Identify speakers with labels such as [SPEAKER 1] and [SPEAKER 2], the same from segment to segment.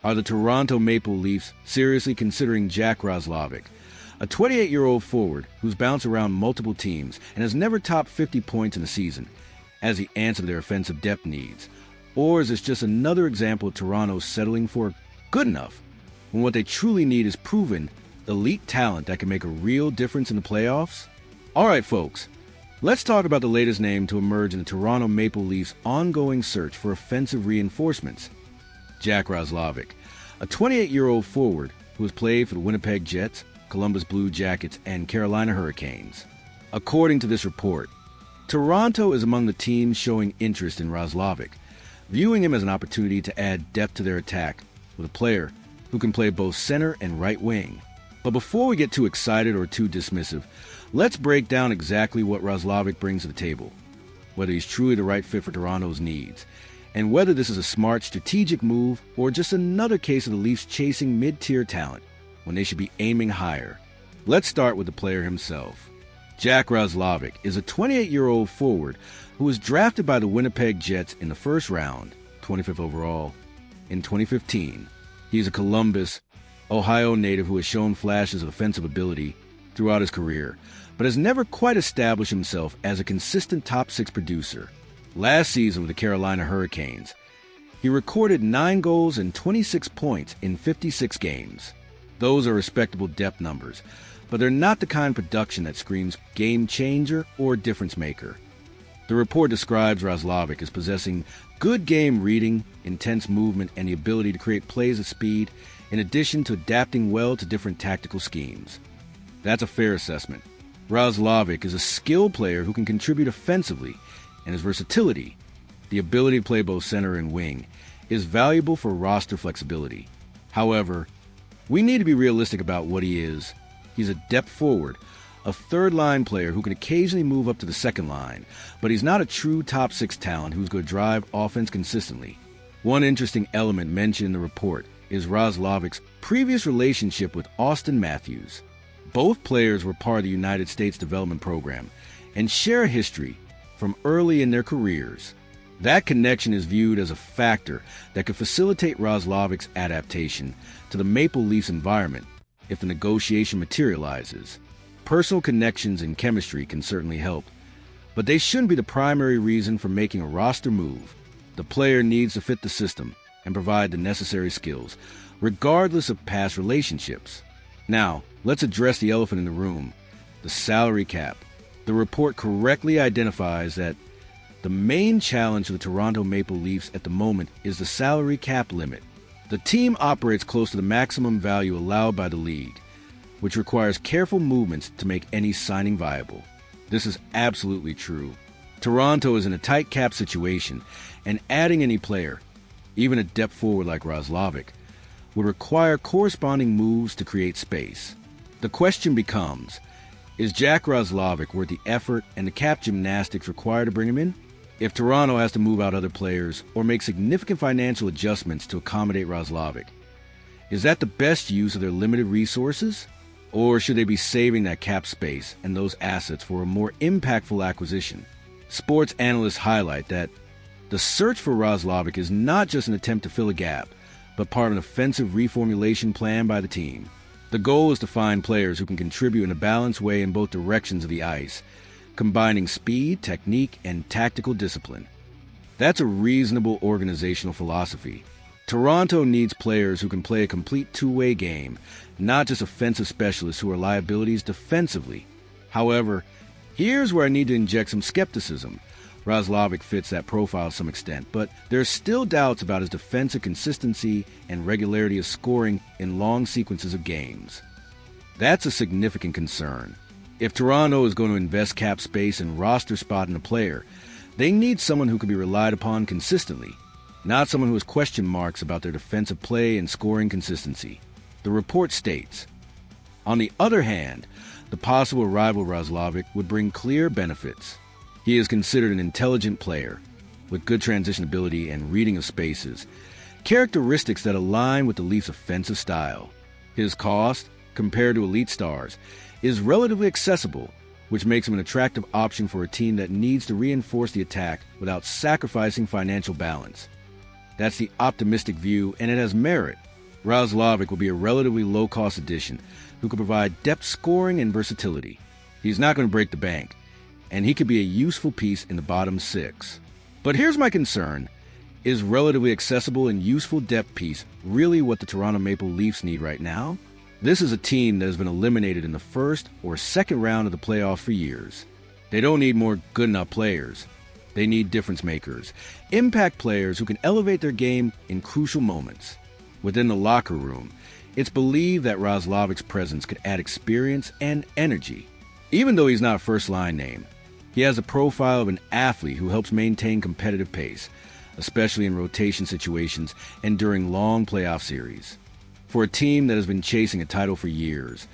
[SPEAKER 1] Are the Toronto Maple Leafs seriously considering Jack Roslovic, a 28-year-old forward who's bounced around multiple teams and has never topped 50 points in a season, as the answer to their offensive depth needs? Or is this just another example of Toronto settling for good enough when what they truly need is proven elite talent that can make a real difference in the playoffs? All right, folks, let's talk about the latest name to emerge in the Toronto Maple Leafs' ongoing search for offensive reinforcements. Jack Roslovic, a 28-year-old forward who has played for the Winnipeg Jets, Columbus Blue Jackets, and Carolina Hurricanes. According to this report, Toronto is among the teams showing interest in Roslovic, viewing him as an opportunity to add depth to their attack with a player who can play both center and right wing. But before we get too excited or too dismissive, let's break down exactly what Roslovic brings to the table, whether he's truly the right fit for Toronto's needs, and whether this is a smart strategic move or just another case of the Leafs chasing mid-tier talent when they should be aiming higher. Let's start with the player himself. Jack Roslovic is a 28-year-old forward who was drafted by the Winnipeg Jets in the first round, 25th overall, in 2015. He is a Columbus, Ohio native who has shown flashes of offensive ability throughout his career, but has never quite established himself as a consistent top-six producer. Last season with the Carolina Hurricanes, he recorded 9 goals and 26 points in 56 games. Those are respectable depth numbers, but they're not the kind of production that screams game changer or difference maker. The report describes Roslovic as possessing good game reading, intense movement, and the ability to create plays at speed, in addition to adapting well to different tactical schemes. That's a fair assessment. Roslovic is a skilled player who can contribute offensively, and his versatility, the ability to play both center and wing, is valuable for roster flexibility. However, we need to be realistic about what he is. He's a depth forward, a third-line player who can occasionally move up to the second line, but he's not a true top-six talent who's going to drive offense consistently. One interesting element mentioned in the report is Roslovic's previous relationship with Auston Matthews. Both players were part of the United States development program and share a history from early in their careers. That connection is viewed as a factor that could facilitate Roslovic's adaptation to the Maple Leafs environment if the negotiation materializes. Personal connections and chemistry can certainly help, but they shouldn't be the primary reason for making a roster move. The player needs to fit the system and provide the necessary skills, regardless of past relationships. Now, let's address the elephant in the room, the salary cap. The report correctly identifies that the main challenge for the Toronto Maple Leafs at the moment is the salary cap limit. The team operates close to the maximum value allowed by the league, which requires careful movements to make any signing viable. This is absolutely true. Toronto is in a tight cap situation, and adding any player, even a depth forward like Roslovic, would require corresponding moves to create space. The question becomes, is Jack Roslovic worth the effort and the cap gymnastics required to bring him in? If Toronto has to move out other players or make significant financial adjustments to accommodate Roslovic, is that the best use of their limited resources? Or should they be saving that cap space and those assets for a more impactful acquisition? Sports analysts highlight that the search for Roslovic is not just an attempt to fill a gap, but part of an offensive reformulation plan by the team. The goal is to find players who can contribute in a balanced way in both directions of the ice, combining speed, technique, and tactical discipline. That's a reasonable organizational philosophy. Toronto needs players who can play a complete two-way game, not just offensive specialists who are liabilities defensively. However, here's where I need to inject some skepticism. Roslovic fits that profile to some extent, but there's still doubts about his defensive consistency and regularity of scoring in long sequences of games. That's a significant concern. If Toronto is going to invest cap space and roster spot in a player, they need someone who can be relied upon consistently, not someone who has question marks about their defensive play and scoring consistency. The report states, on the other hand, the possible arrival of Roslovic would bring clear benefits. He is considered an intelligent player, with good transition ability and reading of spaces, characteristics that align with the Leafs' offensive style. His cost, compared to elite stars, is relatively accessible, which makes him an attractive option for a team that needs to reinforce the attack without sacrificing financial balance. That's the optimistic view, and it has merit. Roslovic will be a relatively low-cost addition who can provide depth scoring and versatility. He's not going to break the bank, and he could be a useful piece in the bottom 6. But here's my concern. Is relatively accessible and useful depth piece really what the Toronto Maple Leafs need right now? This is a team that has been eliminated in the first or second round of the playoffs for years. They don't need more good enough players. They need difference makers, impact players who can elevate their game in crucial moments. Within the locker room, it's believed that Roslovic's presence could add experience and energy. Even though he's not a first-line name, he has a profile of an athlete who helps maintain competitive pace, especially in rotation situations and during long playoff series. For a team that has been chasing a title for years,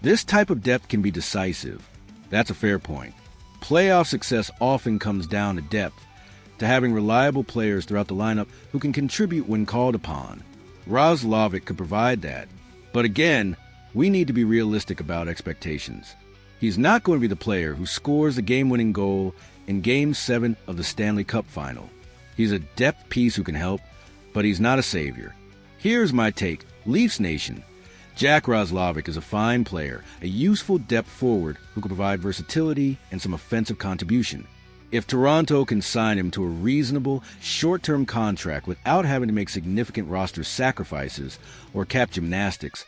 [SPEAKER 1] this type of depth can be decisive. That's a fair point. Playoff success often comes down to depth, to having reliable players throughout the lineup who can contribute when called upon. Roslovic could provide that. But again, we need to be realistic about expectations. He's not going to be the player who scores the game-winning goal in Game 7 of the Stanley Cup final. He's a depth piece who can help, but he's not a savior. Here's my take. Leafs Nation. Jack Roslovic is a fine player, a useful depth forward who can provide versatility and some offensive contribution. If Toronto can sign him to a reasonable, short-term contract without having to make significant roster sacrifices or cap gymnastics,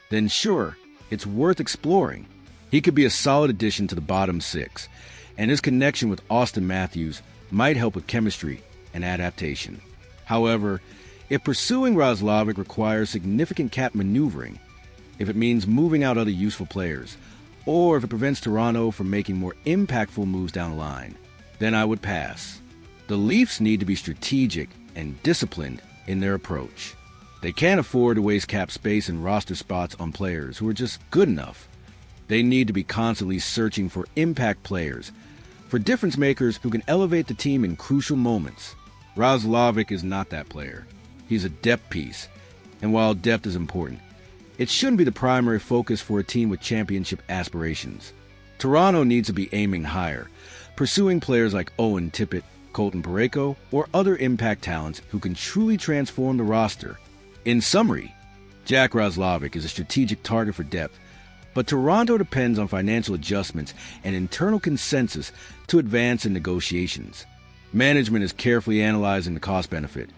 [SPEAKER 1] then sure, it's worth exploring. He could be a solid addition to the bottom 6, and his connection with Auston Matthews might help with chemistry and adaptation. However, if pursuing Roslovic requires significant cap maneuvering, if it means moving out other useful players, or if it prevents Toronto from making more impactful moves down the line, then I would pass. The Leafs need to be strategic and disciplined in their approach. They can't afford to waste cap space and roster spots on players who are just good enough. They need to be constantly searching for impact players, for difference makers who can elevate the team in crucial moments. Roslovic is not that player. He's a depth piece, and while depth is important, it shouldn't be the primary focus for a team with championship aspirations. Toronto needs to be aiming higher, pursuing players like Owen Tippett, Colton Parayko, or other impact talents who can truly transform the roster. In summary, Jack Roslovic is a strategic target for depth, but Toronto depends on financial adjustments and internal consensus to advance in negotiations. Management is carefully analyzing the cost-benefit,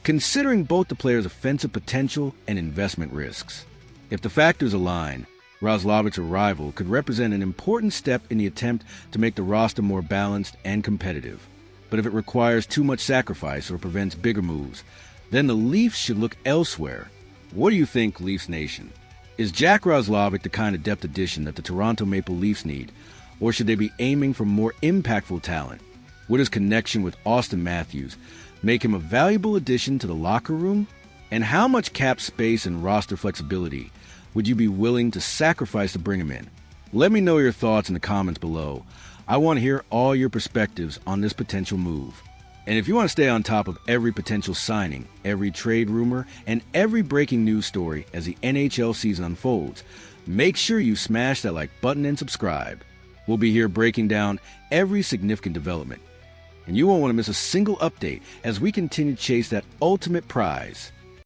[SPEAKER 1] considering both the player's offensive potential and investment risks. If the factors align, Roslovic's arrival could represent an important step in the attempt to make the roster more balanced and competitive. But if it requires too much sacrifice or prevents bigger moves, then the Leafs should look elsewhere. What do you think, Leafs Nation? Is Jack Roslovic the kind of depth addition that the Toronto Maple Leafs need, or should they be aiming for more impactful talent? Would his connection with Auston Matthews make him a valuable addition to the locker room? And how much cap space and roster flexibility would you be willing to sacrifice to bring him in? Let me know your thoughts in the comments below. I want to hear all your perspectives on this potential move. And if you want to stay on top of every potential signing, every trade rumor, and every breaking news story as the NHL season unfolds, make sure you smash that like button and subscribe. We'll be here breaking down every significant development, and you won't want to miss a single update as we continue to chase that ultimate prize.